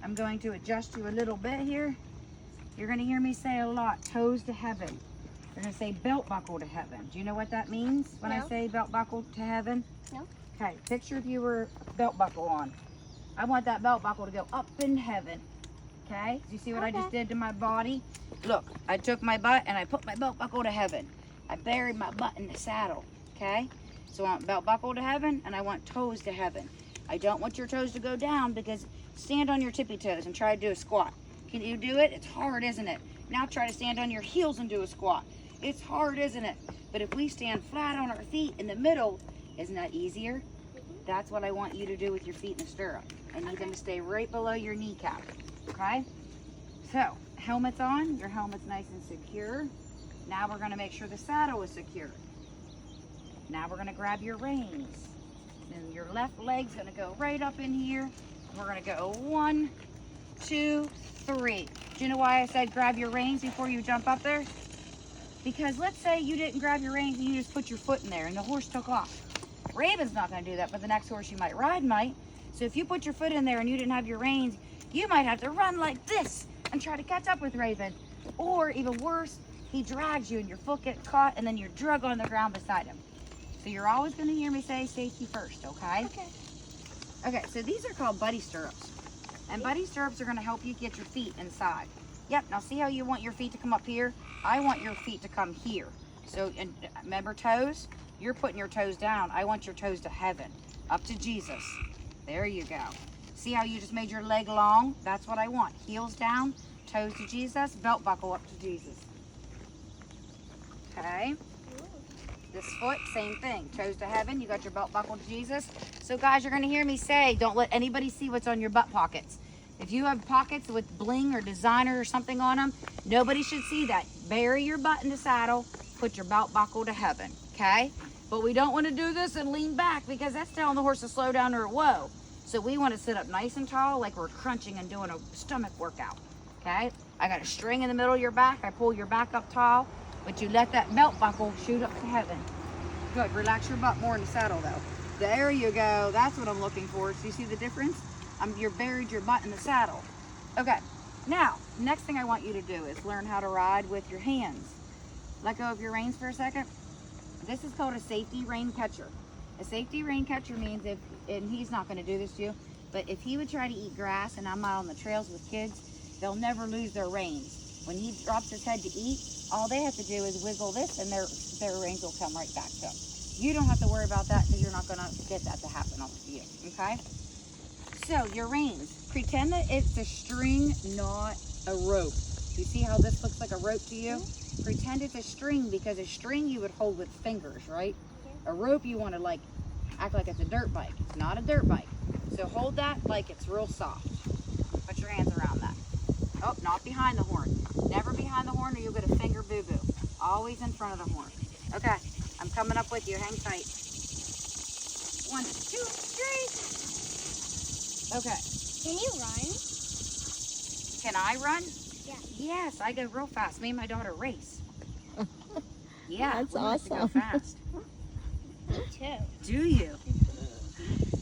I'm going to adjust you a little bit here. You're going to hear me say a lot, toes to heaven. You're going to say belt buckle to heaven. Do you know what that means when I say belt buckle to heaven? No. Okay, picture if you were belt buckle on. I want that belt buckle to go up in heaven. Okay, do you see what I just did to my body? Look, I took my butt and I put my belt buckle to heaven. I buried my butt in the saddle. Okay, so I want belt buckle to heaven and I want toes to heaven. I don't want your toes to go down, because stand on your tippy toes and try to do a squat. Can you do it? It's hard, isn't it? Now try to stand on your heels and do a squat. It's hard, isn't it? But if we stand flat on our feet in the middle, isn't that easier? That's what I want you to do with your feet in the stirrup. I need them to stay right below your kneecap, okay? So, helmet's on, your helmet's nice and secure. Now we're gonna make sure the saddle is secure. Now we're gonna grab your reins. And your left leg's gonna go right up in here. We're gonna go 1, 2, 3. Do you know why I said grab your reins before you jump up there? Because let's say you didn't grab your reins and you just put your foot in there and the horse took off. Raven's not going to do that, but the next horse you might ride might. So if you put your foot in there and you didn't have your reins, you might have to run like this and try to catch up with Raven. Or even worse, he drags you and your foot gets caught and then you're drug on the ground beside him. So you're always going to hear me say safety first, okay? Okay. Okay, so these are called buddy stirrups. And buddy stirrups are going to help you get your feet inside. Yep, now see how you want your feet to come up here? I want your feet to come here. So, and remember toes? You're putting your toes down. I want your toes to heaven, up to Jesus. There you go. See how you just made your leg long? That's what I want. Heels down, toes to Jesus, belt buckle up to Jesus. Okay. This foot, same thing. Toes to heaven, you got your belt buckle to Jesus. So guys, you're gonna hear me say, don't let anybody see what's on your butt pockets. If you have pockets with bling or designer or something on them, nobody should see that. Bury your butt in the saddle, put your belt buckle to heaven, okay? But we don't want to do this and lean back, because that's telling the horse to slow down or whoa. So we want to sit up nice and tall like we're crunching and doing a stomach workout, okay? I got a string in the middle of your back. I pull your back up tall, but you let that belt buckle shoot up to heaven. Good, relax your butt more in the saddle though. There you go, that's what I'm looking for. So you see the difference? You're buried your butt in the saddle. Okay, now, next thing I want you to do is learn how to ride with your hands. Let go of your reins for a second. This is called a safety rein catcher. A safety rein catcher means if, and he's not gonna do this to you, but if he would try to eat grass and I'm out on the trails with kids, they'll never lose their reins. When he drops his head to eat, all they have to do is wiggle this and their reins will come right back to them. You don't have to worry about that, because you're not gonna get that to happen off of you, okay? So your reins, pretend that it's a string, not a rope. You see how this looks like a rope to you? Pretend it's a string, because a string you would hold with fingers, right? A rope you want to like act like it's a dirt bike. It's not a dirt bike. So hold that like it's real soft. Put your hands around that. Oh, not behind the horn. Never behind the horn or you'll get a finger boo-boo. Always in front of the horn. Okay, I'm coming up with you. Hang tight. 1, 2, 3. Okay. Can you run? Can I run? Yeah. Yes, I go real fast. Me and my daughter race. Yeah, That's we like to go awesome. fast. Me too. Do you?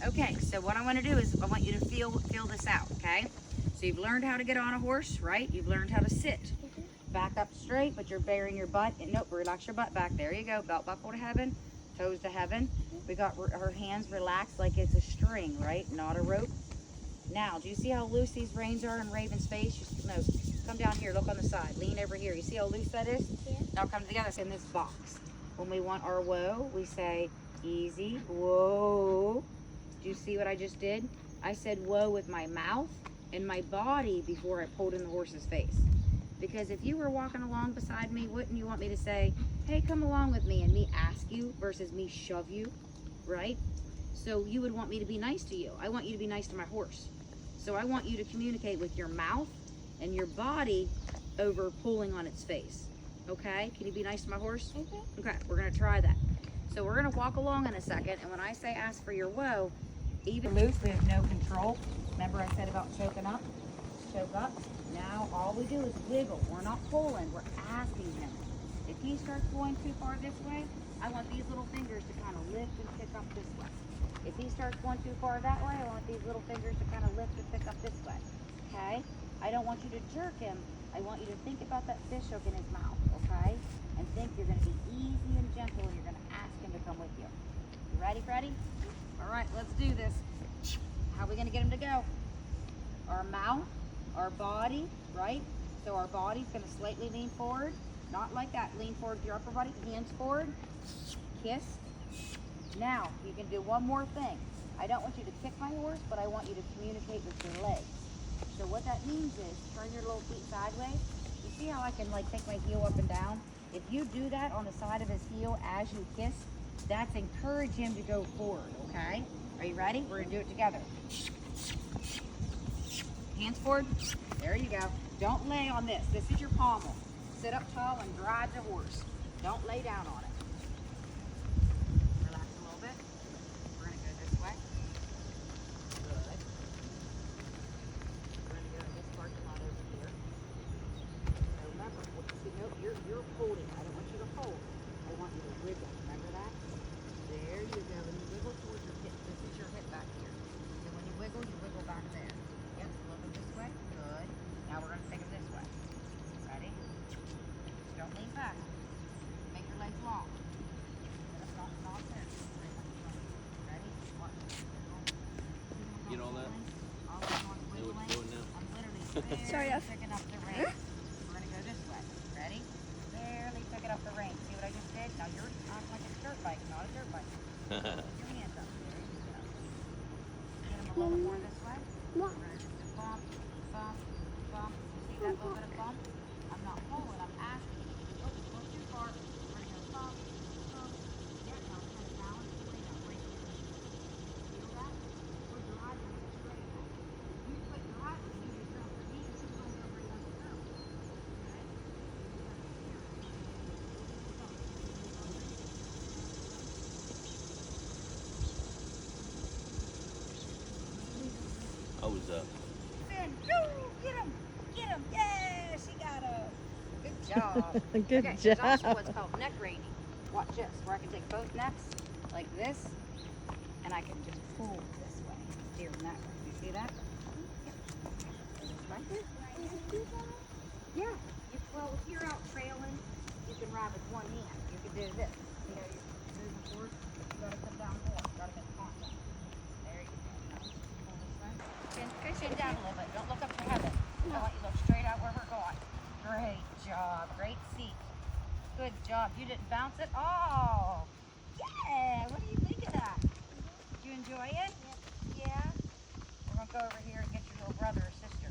Okay, so what I want to do is I want you to feel this out, okay? So you've learned how to get on a horse, right? You've learned how to sit. Back up straight, but you're burying your butt. Nope, relax your butt back. There you go. Belt buckle to heaven, toes to heaven. We got her hands relaxed like it's a string, right? Not a rope. Now, do you see how loose these reins are in Raven's face? No, come down here, look on the side. Lean over here. You see how loose that is? Yeah. Now come together in this box. When we want our whoa, we say easy, whoa. Do you see what I just did? I said whoa with my mouth and my body before I pulled in the horse's face. Because if you were walking along beside me, wouldn't you want me to say, hey, come along with me, and me ask you versus me shove you, right? So you would want me to be nice to you. I want you to be nice to my horse. So I want you to communicate with your mouth and your body over pulling on its face. Okay? Can you be nice to my horse? Okay, we're gonna try that. So we're gonna walk along in a second, and when I say ask for your whoa, even loose, we have no control. Remember I said about choking up? Choke up. Now all we do is wiggle. We're not pulling, we're asking him. If he starts going too far this way, I want these little fingers to kind of lift and pick up this way. If he starts going too far that way, I want these little fingers to kind of lift and pick up this way. I don't want you to jerk him. I want you to think about that fish hook in his mouth, okay? And think you're gonna be easy and gentle and you're gonna ask him to come with you. You ready, Freddie? All right, let's do this. How are we gonna get him to go? Our mouth, our body, right? So our body's gonna slightly lean forward. Not like that, lean forward with your upper body, hands forward, kiss. Now, you can do one more thing. I don't want you to kick my horse, but I want you to communicate with your legs. So what that means is, turn your little feet sideways. You see how I can like take my heel up and down? If you do that on the side of his heel as you kiss, that's encourage him to go forward, okay? Are you ready? We're gonna do it together. Hands forward. There you go. Don't lay on this. This is your pommel. Sit up tall and drive the horse. Don't lay down on it. Relax a little bit. We're gonna go this way. Good. We're gonna go to this parking lot over here. Now remember, you're holding. I don't want you to hold. I want you to wiggle. Remember that? There you go. And you wiggle towards your hip. This is your hip back here. And when you wiggle back there. Yep, a little bit this way. Good. Now we're gonna take it this way. Ready? Just don't lean back. Make your legs long. Not there. Ready? One. Get all that? All I want is Know what wiggling. you're doing now? I'm literally Sorry, barely picking up the reins. We're gonna go this way. Ready? Barely picking up the reins. See what I just did? Now you're acting like a dirt bike, not a dirt bike. Put your hands up. There you go. Get them a little more this way. We're gonna just bump, bump, bump. You see that little bit of bump? I'm not pulling, I'm asking. Oh, go too far. We're gonna go bump, bump. Yeah, now kind of balance the way now. Right here. Feel that? We're driving it straight. You put your right foot in yourself for me, and she's going over your other toe. Okay? I was Finn, go! Get him! Get him! Yeah, she got him! Good job. Good Okay, job. there's also what's called neck reining. Watch this, where I can take both necks like this, and I can just pull this way, steer that way. You see that? Right there. Yeah. Well, if you're out trailing, you can ride with one hand. You can do this. You know, you're moving forward. You gotta come down more. You gotta make contact. There you go. Now, pull this way. Chin down a little bit. Don't look up to heaven. I want you to look straight out where we're going. Great job. Great seat. Good job. You didn't bounce it. Oh, yeah. What do you think of that? Did you enjoy it? Yeah. We're gonna go over here and get your little brother or sister,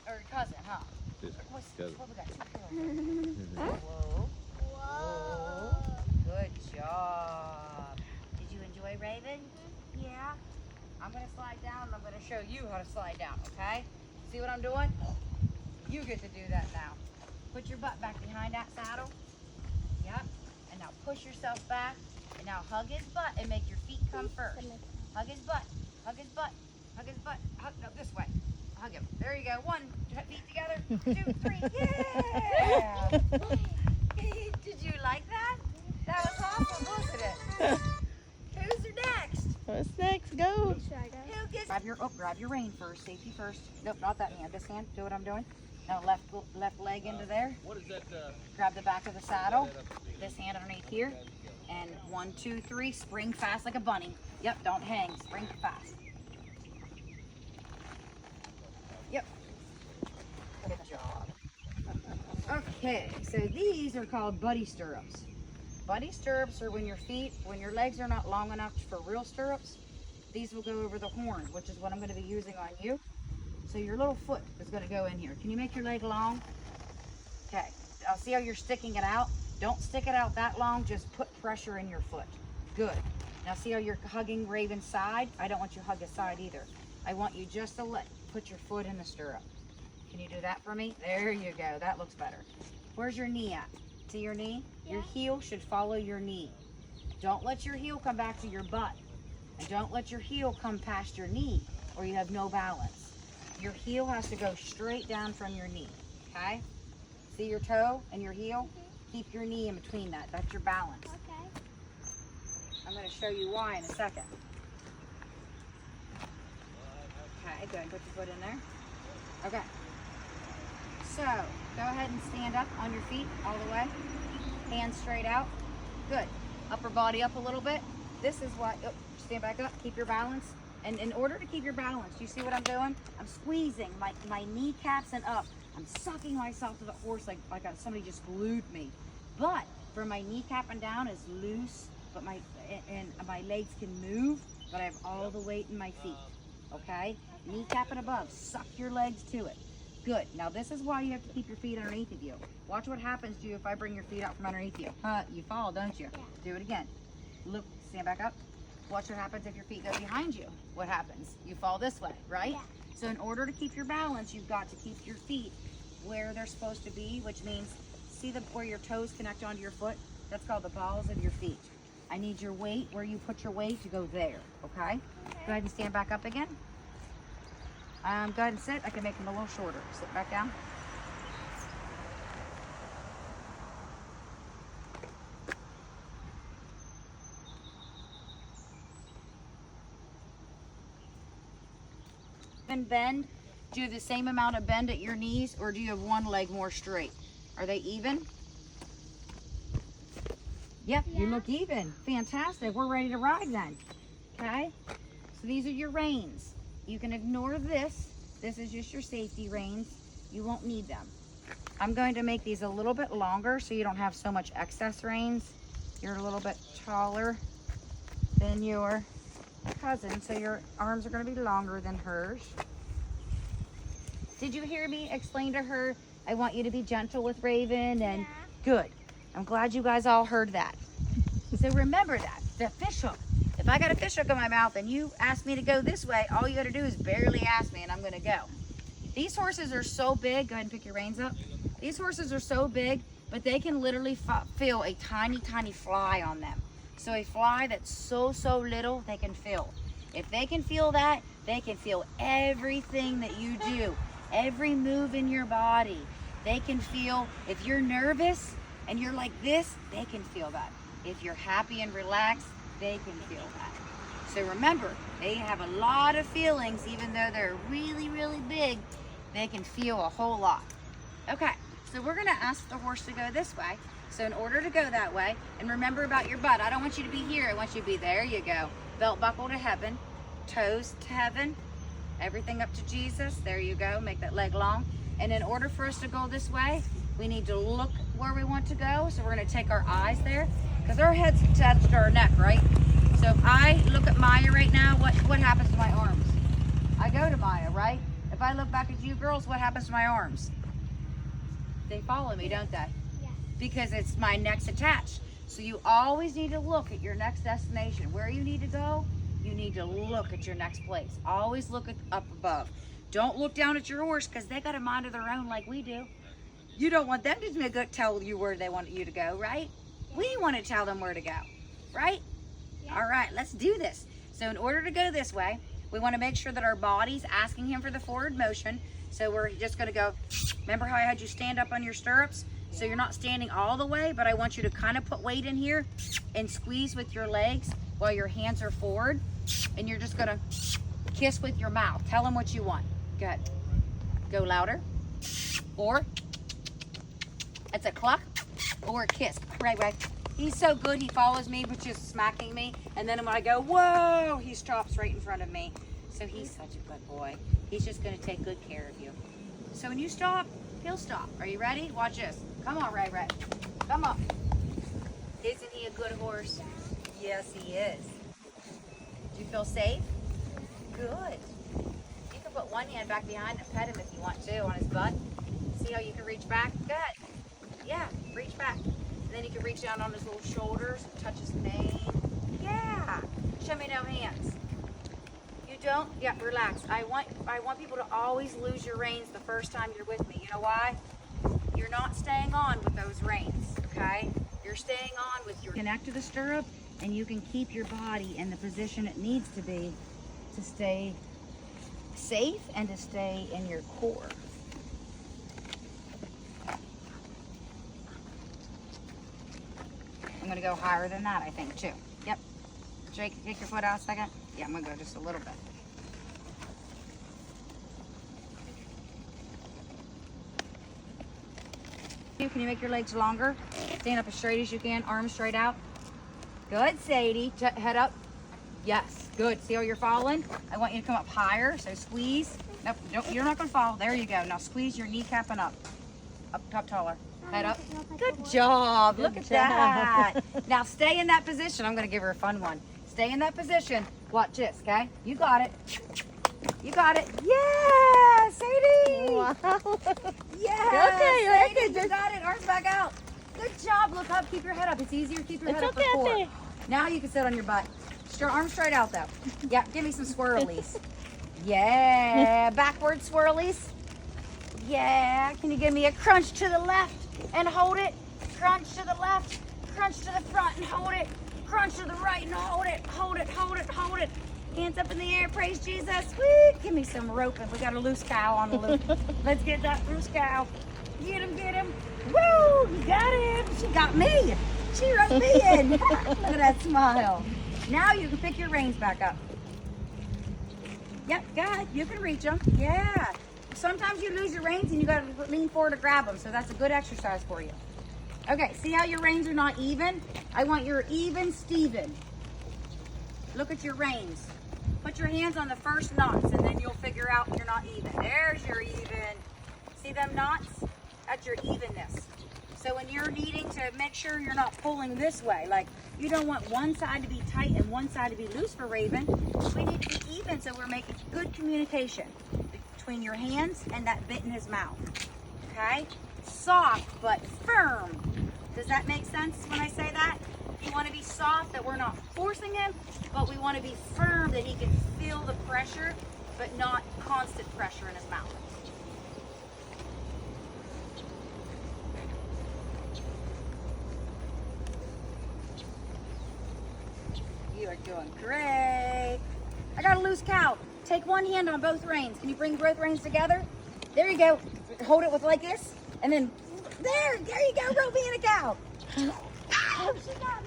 or your cousin, huh? What we got? Two pillows. Whoa. Whoa. Good job. Did you enjoy Raven? Yeah. I'm gonna slide down and I'm gonna show you how to slide down, okay? See what I'm doing? You get to do that now. Put your butt back behind that saddle. Yep. And now push yourself back. And now hug his butt and make your feet come first. Hug his butt. Hug his butt. Hug his butt. Hug, no, this way. Hug him. There you go. One, feet together. 2, 3. Yeah! Did you like that? That was awesome, wasn't it? Who's next? What's next? Go. Who gets... Grab your rein first. Safety first. Nope, not that hand. This hand. Do what I'm doing. Now left leg into there. What is that? Grab the back of the saddle. This hand underneath here. And 1, 2, 3. Spring fast like a bunny. Yep, don't hang. Spring fast. Yep. Good job. Okay, so these are called buddy stirrups. Buddy stirrups are when your legs are not long enough for real stirrups. These will go over the horn, which is what I'm going to be using on you. So your little foot is going to go in here. Can you make your leg long? Okay. I'll see how you're sticking it out. Don't stick it out that long. Just put pressure in your foot. Good. Now see how you're hugging Raven's side? I don't want you to hug his side either. I want you just to put your foot in the stirrup. Can you do that for me? There you go. That looks better. Where's your knee at? See your knee? Yeah. Your heel should follow your knee. Don't let your heel come back to your butt. And don't let your heel come past your knee or you have no balance. Your heel has to go straight down from your knee, okay? See your toe and your heel? Keep your knee in between that. That's your balance. Okay. I'm going to show you why in a second. Okay, good. Put your foot in there. Okay. So, go ahead and stand up on your feet all the way. Hands straight out. Good. Upper body up a little bit. This is what, stand back up, keep your balance. And in order to keep your balance, you see what I'm doing? I'm squeezing my kneecaps and up. I'm sucking myself to the horse like somebody just glued me. But for my kneecap and down is loose, but my legs can move, but I have all the weight in my feet. Okay? Kneecap and above. Suck your legs to it. Good. Now this is why you have to keep your feet underneath of you. Watch what happens to you if I bring your feet out from underneath you. You fall, don't you? Yeah. Do it again. Look, stand back up. Watch what happens if your feet go behind you. What happens? You fall this way, right? Yeah. So in order to keep your balance, you've got to keep your feet where they're supposed to be, which means, see where your toes connect onto your foot? That's called the balls of your feet. I need your weight, where you put your weight, to go there, okay? Go ahead and stand back up again. Go ahead and sit. I can make them a little shorter. Sit back down. And bend. Do you have the same amount of bend at your knees, or do you have one leg more straight? Are they even? Yep, you look even. Fantastic. We're ready to ride then. Okay? So these are your reins. You can ignore this. This is just your safety reins. You won't need them. I'm going to make these a little bit longer so you don't have so much excess reins. You're a little bit taller than your cousin, so your arms are going to be longer than hers. Did you hear me explain to her, I want you to be gentle with Raven? And good. I'm glad you guys all heard that. So remember that, the fish hook. If I got a fish hook in my mouth and you ask me to go this way, all you got to do is barely ask me and I'm going to go. These horses are so big. Go ahead and pick your reins up. These horses are so big, but they can literally feel a tiny, tiny fly on them. So a fly that's so little, they can feel. If they can feel that, they can feel everything that you do. Every move in your body. They can feel, if you're nervous and you're like this, they can feel that. If you're happy and relaxed, they can feel that. So remember, they have a lot of feelings, even though they're really, really big, they can feel a whole lot. Okay, so we're gonna ask the horse to go this way. So in order to go that way, and remember about your butt, I don't want you to be here, I want you to be, there you go. Belt buckle to heaven, toes to heaven, everything up to Jesus, there you go, make that leg long. And in order for us to go this way, we need to look where we want to go. So we're gonna take our eyes there, because our head's attached to our neck, right? So if I look at Maya right now, what happens to my arms? I go to Maya, right? If I look back at you girls, what happens to my arms? They follow me, don't they? Yeah. Because it's my neck's attached. So you always need to look at your next destination. Where you need to go, you need to look at your next place. Always look up above. Don't look down at your horse, because they got a mind of their own like we do. You don't want them to tell you where they want you to go, right? We want to tell them where to go, right? Yeah. All right, let's do this. So in order to go this way, we want to make sure that our body's asking him for the forward motion. So we're just going to go, remember how I had you stand up on your stirrups? So you're not standing all the way, but I want you to kind of put weight in here and squeeze with your legs while your hands are forward. And you're just going to kiss with your mouth. Tell him what you want. Good. Go louder. Or it's a cluck or a kiss. Right. He's so good, he follows me, but just smacking me. And then when I go, whoa, he stops right in front of me. So he's such a good boy. He's just going to take good care of you. So when you stop, he'll stop. Are you ready? Watch this. Come on, Ray. Come on. Isn't he a good horse? Yes, he is. Do you feel safe? Good. You can put one hand back behind and pet him if you want to on his butt. See how you can reach back? Good. Yeah, reach back. And then you can reach down on his little shoulders and touch his mane. Yeah. Show me no hands. You don't? Yeah, relax. I want people to always lose your reins the first time you're with me. You know why? You're not staying on with those reins, okay? You're staying on with your connect to the stirrup, and you can keep your body in the position it needs to be to stay safe and to stay in your core. I'm gonna go higher than that, I think, too. Yep. Jake, take your foot out a second. Yeah, I'm gonna go just a little bit. Can you make your legs longer? Stand up as straight as you can, arms straight out. Good, Sadie. Head up. Yes, good. See how you're falling? I want you to come up higher, so squeeze. Nope, you're not gonna fall. There you go. Now squeeze your kneecap and up. Up taller. Head up. Good job. Look at that. Now stay in that position. I'm gonna give her a fun one. Stay in that position. Watch this, okay? You got it. You got it. Yeah, Sadie. Wow. Yeah. Okay, Sadie, you got it. Arms back out. Good job. Look up. Keep your head up. It's easier to keep your head up okay, before. okay. Now you can sit on your butt. Arms straight out though. Yeah, give me some swirlies. Yeah, backward swirlies. Yeah, can you give me a crunch to the left and hold it? Crunch to the left, crunch to the front and hold it. Crunch to the right and hold it, hold it, hold it, hold it. Hands up in the air, praise Jesus. Woo! Give me some roping. We got a loose cow on the loop. Let's get that loose cow. Get him, get him. Woo! You got him. She got me. She wrote me in. Look at that smile. Now you can pick your reins back up. Yep, good. You can reach them. Yeah. Sometimes you lose your reins and you got to lean forward to grab them. So that's a good exercise for you. Okay, see how your reins are not even? I want your even Steven. Look at your reins. Put your hands on the first knots and then you'll figure out you're not even. There's your even. See them knots? That's your evenness. So when you're needing to make sure you're not pulling this way, like you don't want one side to be tight and one side to be loose for Raven. We need to be even so we're making good communication between your hands and that bit in his mouth. Okay? Soft but firm. Does that make sense when I say that? You want to be soft, that we're not forcing him, but we want to be firm that he can feel the pressure, but not constant pressure in his mouth. You are doing great. I got a loose cow. Take one hand on both reins. Can you bring both reins together? There you go. Hold it with like this, and then there you go. Rope me in a cow. Oh, she got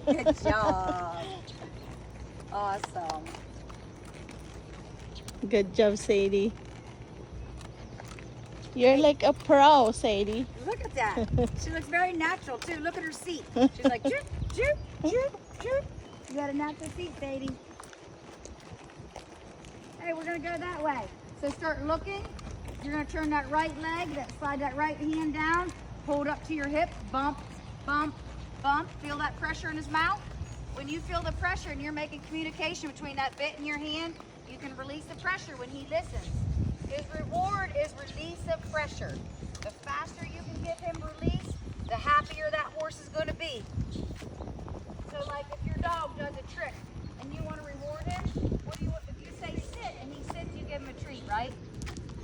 me. Good job. Awesome. Good job, Sadie. You're like a pro, Sadie. Look at that. She looks very natural too. Look at her seat. She's like, choop, choop, choop, choop. You got a natural seat, Sadie. Hey, we're gonna go that way. So start looking. You're gonna turn that right leg, slide that right hand down, hold up to your hip, bump, bump, bump. Feel that pressure in his mouth. When you feel the pressure and you're making communication between that bit in your hand, you can release the pressure when he listens. His reward is release of pressure. The faster you can give him release, the happier that horse is going to be. So like if your dog does a trick and you want to reward him, what do you want? If you say sit and he sits, you give him a treat, right?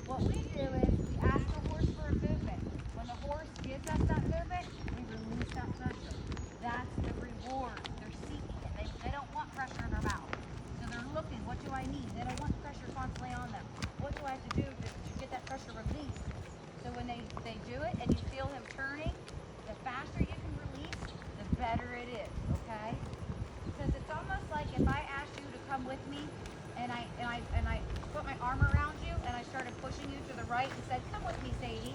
What we do is we ask the horse for a movement. When the horse gives us that movement, we release that pressure. That's the reward. They're seeking it. They don't want pressure in their mouth. So they're looking, what do I need? They don't want pressure constantly on them. What do I have to do to get that pressure released? So when they do it and you feel him turning, the faster you can release, the better it is, okay? Because it's almost like if I asked you to come with me and I put my arm around you and I started pushing you to the right and said, come with me, Sadie.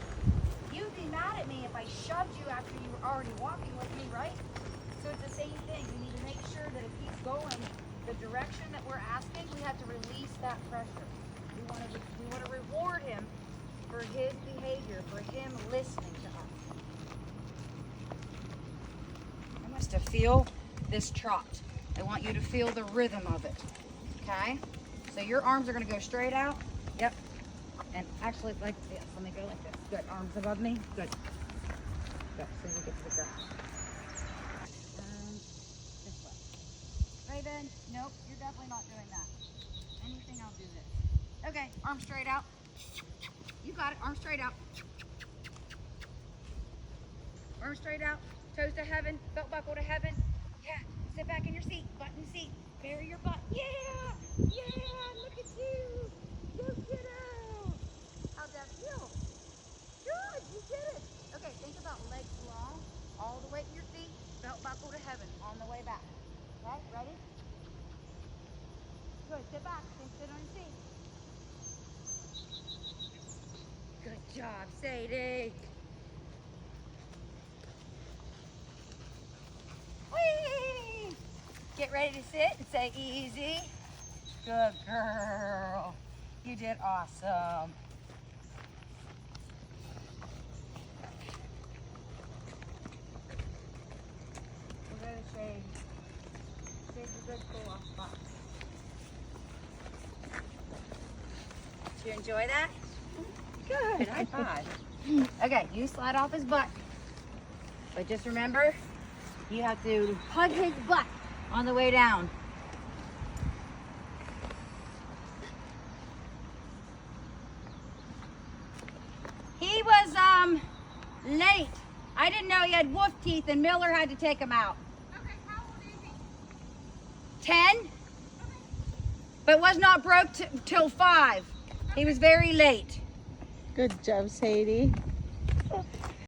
You'd be mad at me if I shoved you after you were already walking with me, right? So it's the same thing. We need to make sure that if he's going the direction that we're asking, we have to release that pressure. We want to reward him for his behavior, for him listening to us. I want us to feel this trot. I want you to feel the rhythm of it. Okay? So your arms are going to go straight out. Yep. And actually, like this. Let me go like this. Good. Arms above me. Good. Good. So we get to the ground. This way. Raven, nope, you're definitely not doing that. Anything, I'll do this. Okay, arms straight out. You got it. Arms straight out. Arms straight out. Toes to heaven. Belt buckle to heaven. Yeah. Sit back in your seat. Butt in the seat. Bury your butt. Yeah. Yeah. Look at you. Go kiddo. How'd that feel? Good. You did it. Okay. Think about legs long. All the way to your feet. Belt buckle to heaven. On the way back. Okay. Ready? Good. Sit back. Sit on your seat. Good job, Sadie. Get ready to sit and say easy. Good girl. You did awesome. We'll go to shade. Shade's a good cool off spot. Did you enjoy that? Good. High five. Okay, you slide off his butt. But just remember, you have to hug his butt on the way down. He was late. I didn't know he had wolf teeth and Miller had to take him out. Okay, how old is he? 10, but was not broke till 5. He was very late. Good job, Sadie.